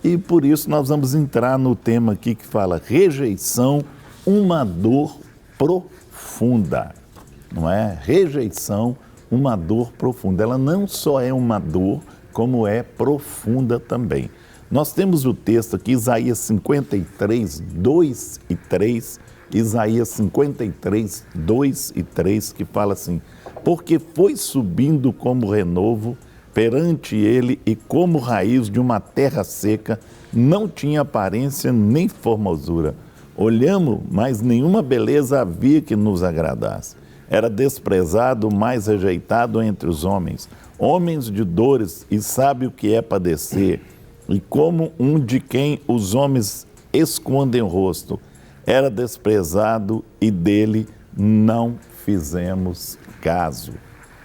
E por isso nós vamos entrar no tema aqui que fala rejeição, uma dor profunda, não é? Rejeição, uma dor profunda. Ela não só é uma dor, como é profunda também. Nós temos o texto aqui, Isaías 53, 2 e 3, Isaías 53, 2 e 3, que fala assim: porque foi subindo como renovo perante ele e como raiz de uma terra seca, não tinha aparência nem formosura. Olhamos, mas nenhuma beleza havia que nos agradasse. Era desprezado, mais rejeitado entre os homens, homens de dores, e sabe o que é padecer, e como um de quem os homens escondem o rosto. Era desprezado e dele não fizemos caso.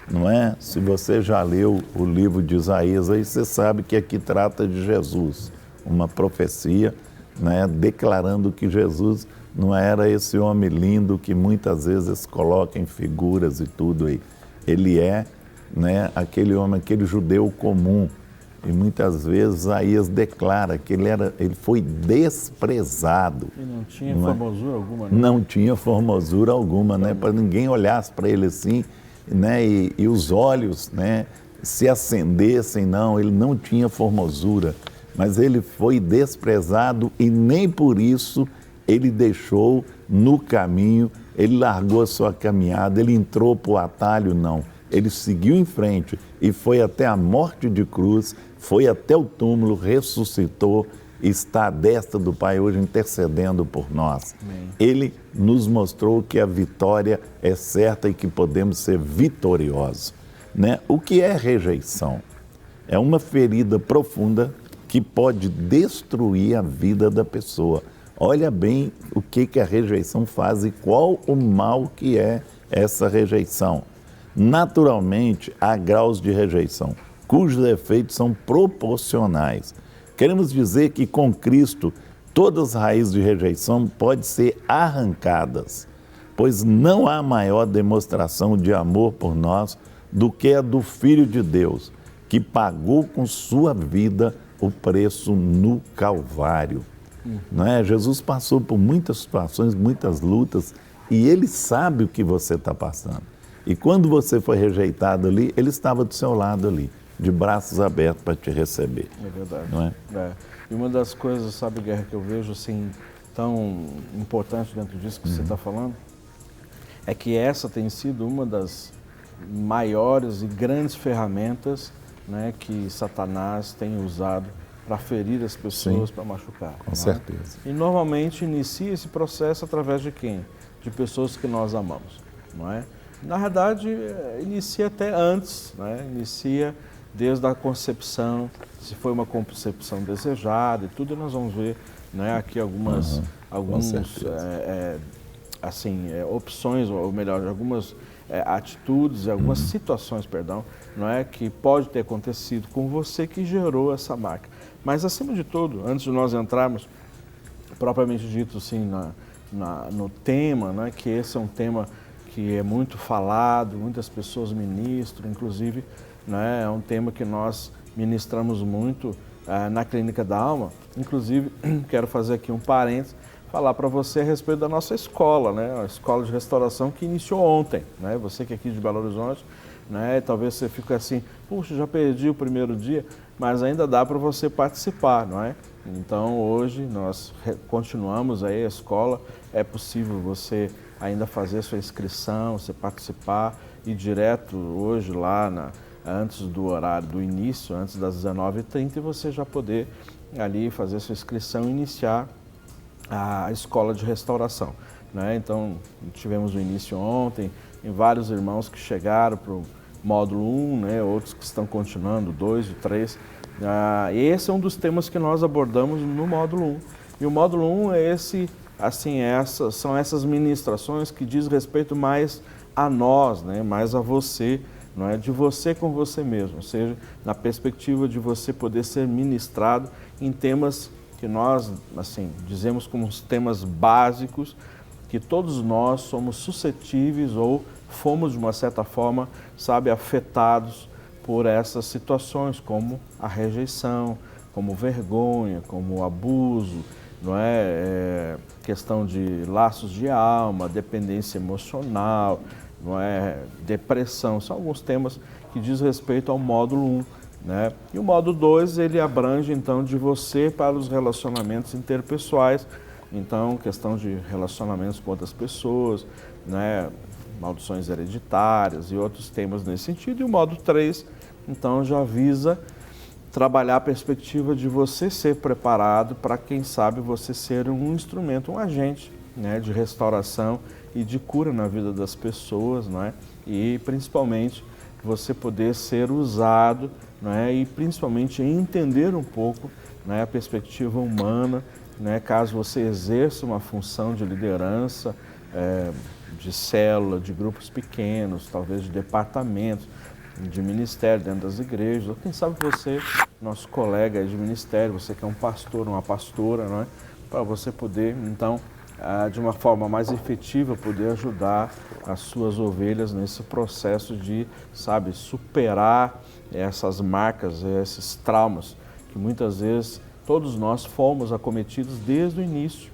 Não é? Se você já leu o livro de Isaías, aí você sabe que aqui trata de Jesus, uma profecia, né, declarando que Jesus não era esse homem lindo que muitas vezes coloca em figuras e tudo aí. Ele é, né, aquele homem, aquele judeu comum. E muitas vezes Isaías declara que ele foi desprezado. E não tinha formosura alguma, né? Não tinha formosura alguma, né? Para ninguém olhasse para ele assim, né? E os olhos, né, se acendessem, não, ele não tinha formosura. Mas ele foi desprezado e nem por isso ele deixou no caminho, ele largou a sua caminhada, ele entrou para o atalho, não. Ele seguiu em frente e foi até a morte de cruz, foi até o túmulo, ressuscitou, está à destra do Pai hoje intercedendo por nós. Amém. Ele nos mostrou que a vitória é certa e que podemos ser vitoriosos, né? O que é rejeição? É uma ferida profunda que pode destruir a vida da pessoa. Olha bem o que a rejeição faz e qual o mal que é essa rejeição. Naturalmente, há graus de rejeição, cujos efeitos são proporcionais. Queremos dizer que com Cristo, todas as raízes de rejeição podem ser arrancadas, pois não há maior demonstração de amor por nós do que a do Filho de Deus, que pagou com sua vida o preço no Calvário. Não é? Jesus passou por muitas situações, muitas lutas, e Ele sabe o que você está passando. E quando você foi rejeitado ali, Ele estava do seu lado ali, de braços abertos para te receber. É verdade. Não é? É. E uma das coisas, sabe, Guerra, que eu vejo assim, tão importante dentro disso que você está falando, é que essa tem sido uma das maiores e grandes ferramentas, né, que Satanás tem usado para ferir as pessoas, para machucar. Com certeza. E normalmente inicia esse processo através de quem? De pessoas que nós amamos, não é? Na verdade, inicia até antes, né? Inicia desde a concepção, se foi uma concepção desejada e tudo, nós vamos ver, né, aqui algumas opções, ou melhor, algumas atitudes, algumas situações, perdão, não é, que pode ter acontecido com você que gerou essa marca. Mas, acima de tudo, antes de nós entrarmos, propriamente dito, assim, no tema, né, que esse é um tema que é muito falado, muitas pessoas ministram, inclusive, né, é um tema que nós ministramos muito na Clínica da Alma. Inclusive, quero fazer aqui um parênteses, falar para você a respeito da nossa escola, né, a escola de restauração que iniciou ontem, né, você que é aqui de Belo Horizonte, né, talvez você fique assim, puxa, já perdi o primeiro dia, mas ainda dá para você participar, não é? Então, hoje nós continuamos aí a escola, é possível você ainda fazer sua inscrição, você participar, ir direto hoje lá antes do horário do início, antes das 19h30, e você já poder ali fazer sua inscrição e iniciar a escola de restauração, né? Então, tivemos o início ontem, tem vários irmãos que chegaram para o módulo 1, né? Outros que estão continuando, 2 e 3. Esse é um dos temas que nós abordamos no módulo 1. E o módulo 1 é são essas ministrações que diz respeito mais a nós, né? Mais a você, não é? De você com você mesmo, ou seja, na perspectiva de você poder ser ministrado em temas que nós, assim, dizemos como os temas básicos, que todos nós somos suscetíveis ou fomos, de uma certa forma, sabe, afetados por essas situações, como a rejeição, como vergonha, como abuso, não é? Questão de laços de alma, dependência emocional, não é? Depressão, são alguns temas que diz respeito ao módulo 1. Né? E o módulo 2, ele abrange então de você para os relacionamentos interpessoais, então questão de relacionamentos com outras pessoas, né? Maldições hereditárias e outros temas nesse sentido. E o módulo 3, então, já visa trabalhar a perspectiva de você ser preparado para, quem sabe, você ser um instrumento, um agente, né, de restauração e de cura na vida das pessoas, não é? E principalmente você poder ser usado, não é? E principalmente entender um pouco, né, a perspectiva humana, né, caso você exerça uma função de liderança, de célula, de grupos pequenos, talvez de departamentos, de ministério dentro das igrejas, ou quem sabe você, nosso colega de ministério, você que é um pastor, uma pastora, não é? Para você poder, então, de uma forma mais efetiva, poder ajudar as suas ovelhas nesse processo de, sabe, superar essas marcas, esses traumas, que muitas vezes todos nós fomos acometidos desde o início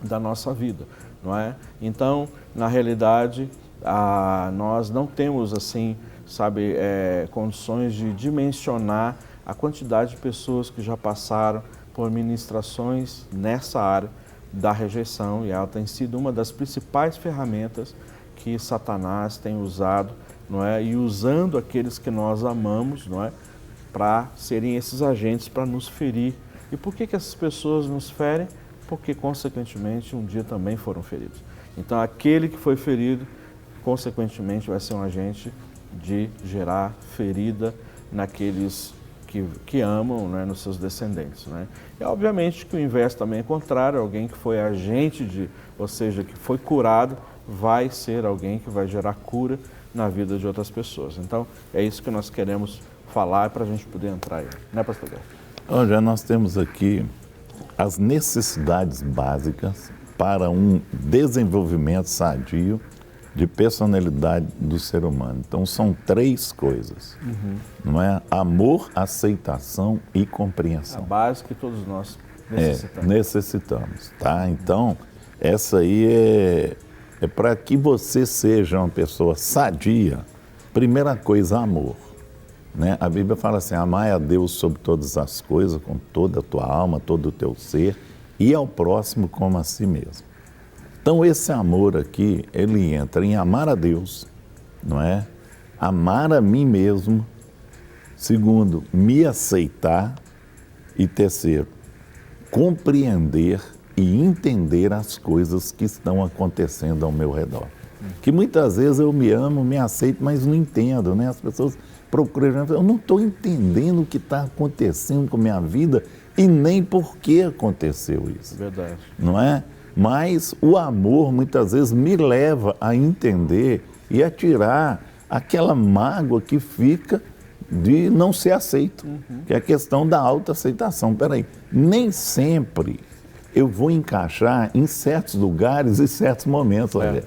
da nossa vida, não é? Então, na realidade, nós não temos, assim, sabe, condições de dimensionar a quantidade de pessoas que já passaram por ministrações nessa área da rejeição, e ela tem sido uma das principais ferramentas que Satanás tem usado, não é? E usando aqueles que nós amamos, não é? Para serem esses agentes para nos ferir. E por que essas pessoas nos ferem? Porque, consequentemente, um dia também foram feridos. Então, aquele que foi ferido, consequentemente, vai ser um agente de gerar ferida naqueles que amam, né, nos seus descendentes. Né? E, obviamente, que o inverso também é contrário, alguém que foi agente ou seja, que foi curado, vai ser alguém que vai gerar cura na vida de outras pessoas. Então, é isso que nós queremos falar para a gente poder entrar aí. Né, pastor Guilherme? Já nós temos aqui as necessidades básicas para um desenvolvimento sadio de personalidade do ser humano. Então, são 3 coisas, não é? Amor, aceitação e compreensão. A base que todos nós necessitamos. Necessitamos, tá? Então, essa aí é para que você seja uma pessoa sadia. Primeira coisa, amor. Né? A Bíblia fala assim, amai a Deus sobre todas as coisas, com toda a tua alma, todo o teu ser, e ao próximo como a si mesmo. Então, esse amor aqui, ele entra em amar a Deus, não é? Amar a mim mesmo. Segundo, me aceitar. E terceiro, compreender e entender as coisas que estão acontecendo ao meu redor. Que muitas vezes eu me amo, me aceito, mas não entendo, né? As pessoas procuram, eu não estou entendendo o que está acontecendo com a minha vida e nem por que aconteceu isso. Verdade. Não é? Mas o amor muitas vezes me leva a entender e a tirar aquela mágoa que fica de não ser aceito, que é a questão da autoaceitação. Peraí, nem sempre eu vou encaixar em certos lugares e certos momentos, olha.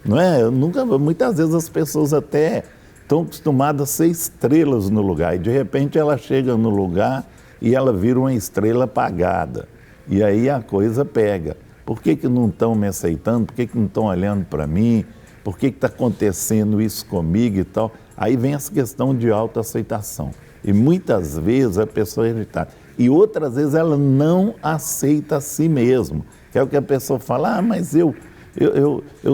Não é? Muitas vezes as pessoas até estão acostumadas a ser estrelas no lugar e de repente ela chega no lugar e ela vira uma estrela apagada. E aí a coisa pega. Por que não estão me aceitando? Por que não estão olhando para mim? Por que está acontecendo isso comigo e tal? Aí vem essa questão de autoaceitação. E muitas vezes a pessoa é irritada. E outras vezes ela não aceita a si mesma. Que é o que a pessoa fala, mas eu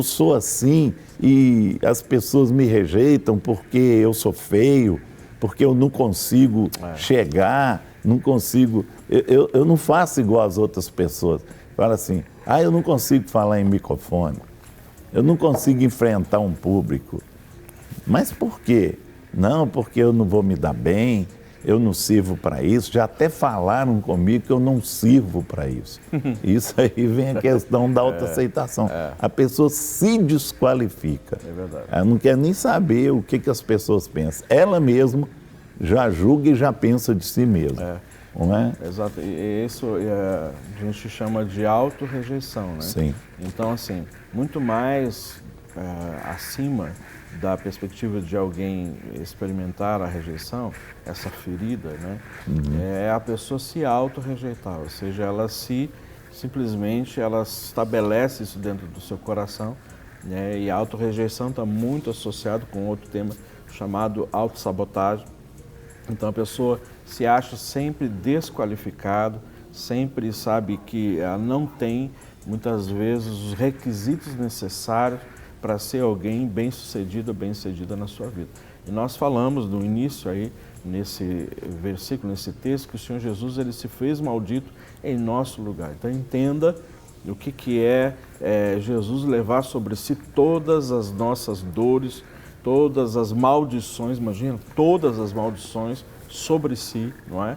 sou assim e as pessoas me rejeitam porque eu sou feio, porque eu não consigo chegar, não consigo... Eu não faço igual as outras pessoas. Fala assim, eu não consigo falar em microfone, eu não consigo enfrentar um público. Mas por quê? Não, porque eu não vou me dar bem, eu não sirvo para isso. Já até falaram comigo que eu não sirvo para isso. Isso aí vem a questão da autoaceitação. A pessoa se desqualifica. É verdade. Ela não quer nem saber o que as pessoas pensam. Ela mesma já julga e já pensa de si mesma. Não é? Exato, e isso a gente chama de autorrejeição, né? Sim. Então, assim, muito mais acima da perspectiva de alguém experimentar a rejeição, essa ferida, né? É a pessoa se auto-rejeitar, ou seja, simplesmente ela estabelece isso dentro do seu coração, né? E a auto-rejeição está muito associado com outro tema chamado autossabotagem. Então a pessoa se acha sempre desqualificado, sempre sabe que ela não tem, muitas vezes, os requisitos necessários para ser alguém bem-sucedido ou bem-sucedida na sua vida. E nós falamos no início aí, nesse versículo, nesse texto, que o Senhor Jesus, ele se fez maldito em nosso lugar. Então entenda o que é Jesus levar sobre si todas as nossas dores, todas as maldições, imagina, todas as maldições sobre si, não é?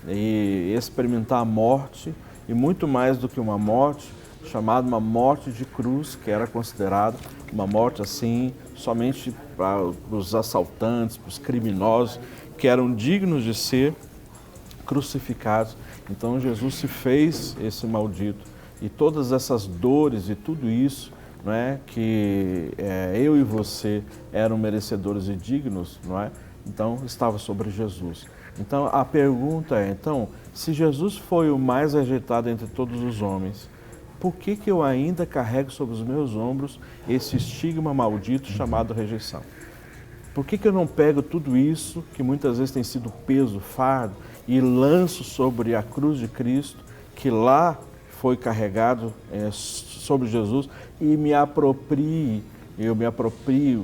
E experimentar a morte, e muito mais do que uma morte, chamada uma morte de cruz, que era considerada uma morte assim, somente para os assaltantes, para os criminosos, que eram dignos de ser crucificados. Então Jesus se fez esse maldito, e todas essas dores e tudo isso, não é, que eu e você eram merecedores e dignos, não é? Então estava sobre Jesus. Então a pergunta é, se Jesus foi o mais rejeitado entre todos os homens, por que eu ainda carrego sobre os meus ombros esse estigma maldito chamado rejeição? Por que eu não pego tudo isso, que muitas vezes tem sido peso, fardo, e lanço sobre a cruz de Cristo, que lá foi carregado sobre Jesus, e eu me aproprio,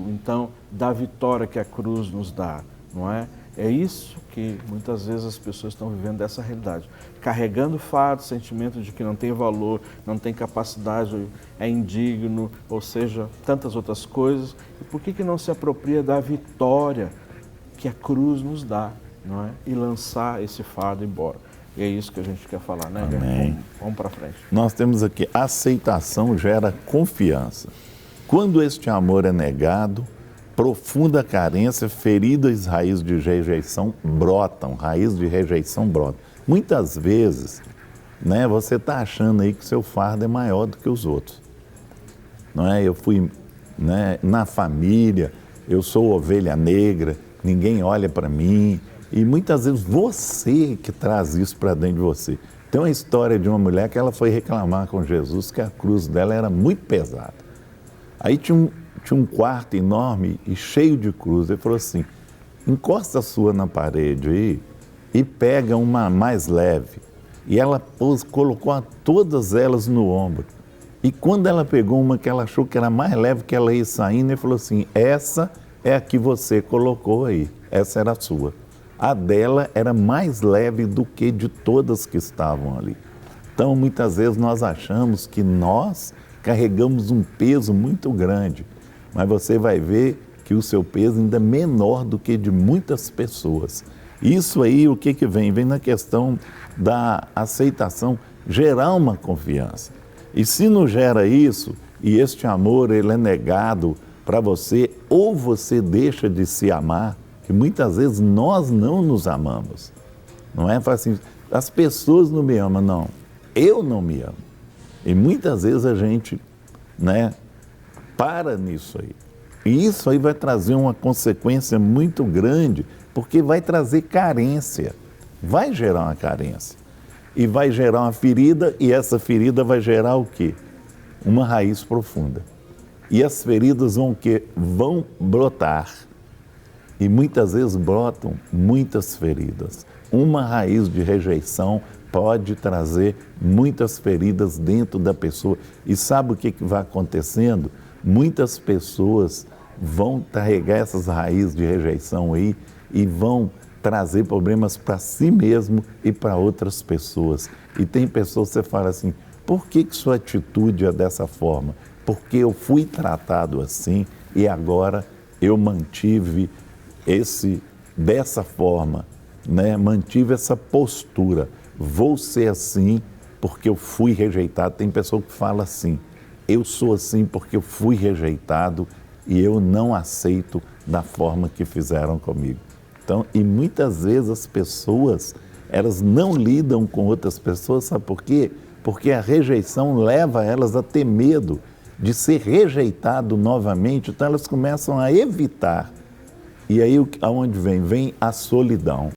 então, da vitória que a cruz nos dá, não é? É isso que muitas vezes as pessoas estão vivendo dessa realidade, carregando fardo, sentimento de que não tem valor, não tem capacidade, é indigno, ou seja, tantas outras coisas. E por que não se apropria da vitória que a cruz nos dá, não é? E lançar esse fardo embora. E é isso que a gente quer falar, né? Amém. Vamos para frente. Nós temos aqui, aceitação gera confiança. Quando este amor é negado, profunda carência, feridas, raízes de rejeição brotam, raiz de rejeição brota. Muitas vezes, né, você está achando aí que seu fardo é maior do que os outros. Não é? Eu fui, né, na família, eu sou ovelha negra, ninguém olha para mim. E muitas vezes você que traz isso para dentro de você. Tem uma história de uma mulher que ela foi reclamar com Jesus que a cruz dela era muito pesada. Aí tinha um quarto enorme e cheio de cruz. Ele falou assim, encosta a sua na parede aí e pega uma mais leve. E ela colocou todas elas no ombro. E quando ela pegou uma que ela achou que era mais leve, que ela ia saindo, ele falou assim, essa é a que você colocou aí, essa era a sua. A dela era mais leve do que de todas que estavam ali. Então, muitas vezes nós achamos que nós carregamos um peso muito grande, mas você vai ver que o seu peso ainda é menor do que de muitas pessoas. Isso aí, o que vem? Vem na questão da aceitação, gerar uma confiança. E se não gera isso, e este amor ele é negado para você, ou você deixa de se amar, que muitas vezes nós não nos amamos. Não é assim, as pessoas não me amam, não. Eu não me amo. E muitas vezes a gente, né, para nisso aí. E isso aí vai trazer uma consequência muito grande, porque vai trazer carência. Vai gerar uma carência. E vai gerar uma ferida, e essa ferida vai gerar o quê? Uma raiz profunda. E as feridas vão o quê? Vão brotar. E muitas vezes brotam muitas feridas. Uma raiz de rejeição pode trazer muitas feridas dentro da pessoa. E sabe o que vai acontecendo? Muitas pessoas vão carregar essas raízes de rejeição aí e vão trazer problemas para si mesmo e para outras pessoas. E tem pessoas que você fala assim, por que sua atitude é dessa forma? Porque eu fui tratado assim e agora eu mantive dessa forma, né? Mantive essa postura. Vou ser assim porque eu fui rejeitado. Tem pessoa que fala assim, eu sou assim porque eu fui rejeitado e eu não aceito da forma que fizeram comigo. Então, e muitas vezes as pessoas, elas não lidam com outras pessoas, sabe por quê? Porque a rejeição leva elas a ter medo de ser rejeitado novamente, então elas começam a evitar. E aí, aonde vem? Vem a solidão.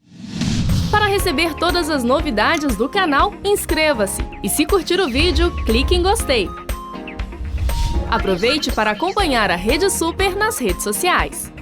Para receber todas as novidades do canal, inscreva-se. E se curtir o vídeo, clique em gostei. Aproveite para acompanhar a Rede Super nas redes sociais.